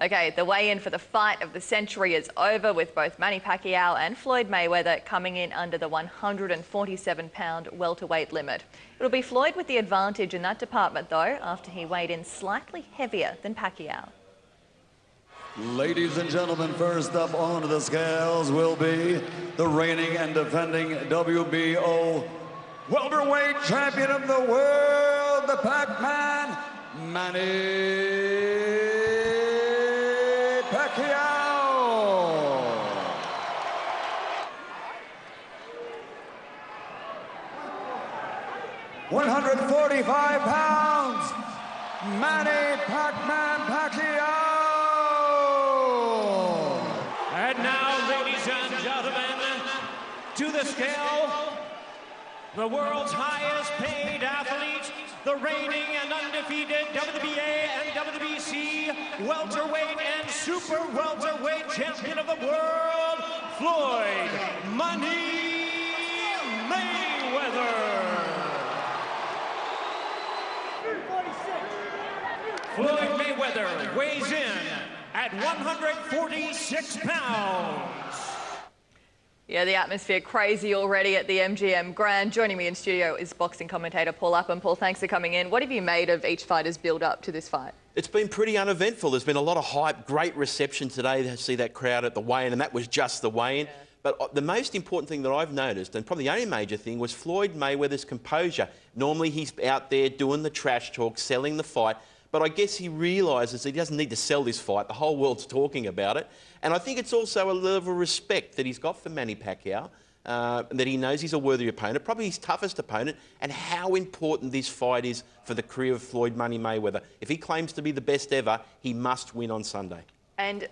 Okay, the weigh-in for the fight of the century is over, with both Manny Pacquiao and Floyd Mayweather coming in under the 147-pound welterweight limit. It'll be Floyd with the advantage in that department, though, after he weighed in slightly heavier than Pacquiao. Ladies and gentlemen, first up onto the scales will be the reigning and defending WBO welterweight champion of the world, the Pac-Man, Manny Pacquiao. £145, Manny Pac-Man Pacquiao. And now, ladies and gentlemen, to the scale, the world's highest paid athlete, the reigning and undefeated WBA and WBC welterweight and super welterweight champion of the world, Floyd Money Mayweather. Floyd Mayweather weighs in at 146 pounds. Yeah, the atmosphere crazy already at the MGM Grand. Joining me in studio is boxing commentator Paul Upham. Paul, thanks for coming in. What have you made of each fighter's build-up to this fight? It's been pretty uneventful. There's been a lot of hype, great reception today to see that crowd at the weigh-in, and that was just the weigh-in. Yeah. But the most important thing that I've noticed, and probably the only major thing, was Floyd Mayweather's composure. Normally he's out there doing the trash talk, selling the fight, but I guess he realises he doesn't need to sell this fight. The whole world's talking about it. And I think it's also a level of respect that he's got for Manny Pacquiao, that he knows he's a worthy opponent, probably his toughest opponent, and how important this fight is for the career of Floyd Money Mayweather. If he claims to be the best ever, he must win on Sunday. And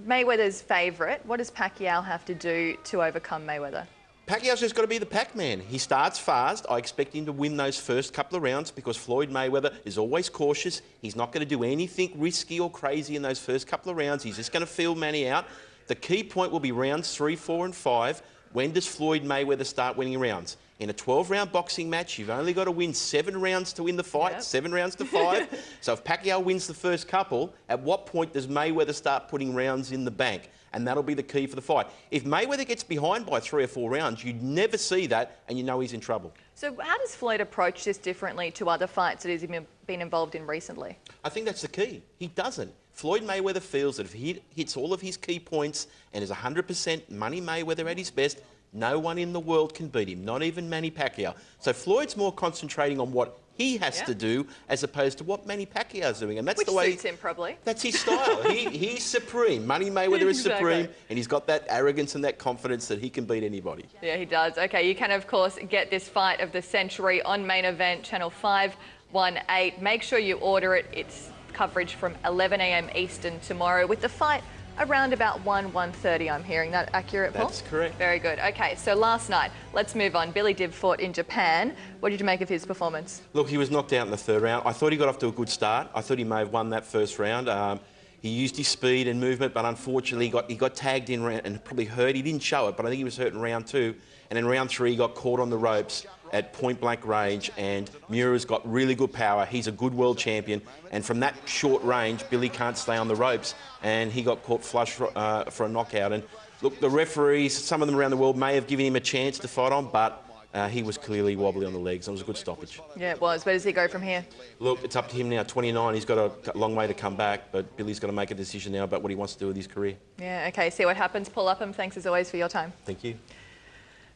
Mayweather's favourite, what does Pacquiao have to do to overcome Mayweather? Pacquiao's just got to be the Pac-Man. He starts fast. I expect him to win those first couple of rounds because Floyd Mayweather is always cautious. He's not going to do anything risky or crazy in those first couple of rounds. He's just going to feel Manny out. The key point will be rounds 3, 4 and 5. When does Floyd Mayweather start winning rounds? In a 12-round boxing match, you've only got to win 7 rounds to win the fight, yep. 7 rounds to 5. So if Pacquiao wins the first couple, at what point does Mayweather start putting rounds in the bank? And that'll be the key for the fight. If Mayweather gets behind by 3 or 4 rounds, you'd never see that, and you know he's in trouble. So how does Floyd approach this differently to other fights that he's been involved in recently? I think that's the key. He doesn't. Floyd Mayweather feels that if he hits all of his key points and is 100% Money Mayweather at his best, no one in the world can beat him, not even Manny Pacquiao. So Floyd's more concentrating on what he has to do as opposed to what Manny Pacquiao's doing. And that's Which the way... suits him, probably. That's his style. He's supreme. Money Mayweather is supreme, and he's got that arrogance and that confidence that he can beat anybody. Yeah, he does. OK, you can, of course, get this fight of the century on Main Event, Channel 518. Make sure you order it. It's coverage from 11 a.m. Eastern tomorrow, with the fight around about 1:30, I'm hearing. That accurate, Paul? That's correct. Very good. OK, so last night, let's move on. Billy Dib fought in Japan. What did you make of his performance? Look, he was knocked out in the 3rd round. I thought he got off to a good start. I thought he may have won that first round. He used his speed and movement, but unfortunately he got tagged in and probably hurt. He didn't show it, but I think he was hurt in round 2. And in round 3, he got caught on the ropes at point-blank range, and Mura's got really good power. He's a good world champion, and from that short range, Billy can't stay on the ropes, and he got caught flush for a knockout. And look, the referees, some of them around the world, may have given him a chance to fight on, but he was clearly wobbly on the legs. It was a good stoppage. Yeah, it was. Where does he go from here? Look, it's up to him now. 29, he's got a long way to come back, but Billy's got to make a decision now about what he wants to do with his career. Yeah, OK, see what happens. Paul Upham, thanks as always for your time. Thank you.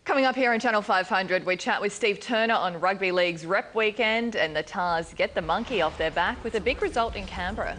Coming up here on Channel 500, we chat with Steve Turner on Rugby League's Rep Weekend, and the Tars get the monkey off their back with a big result in Canberra.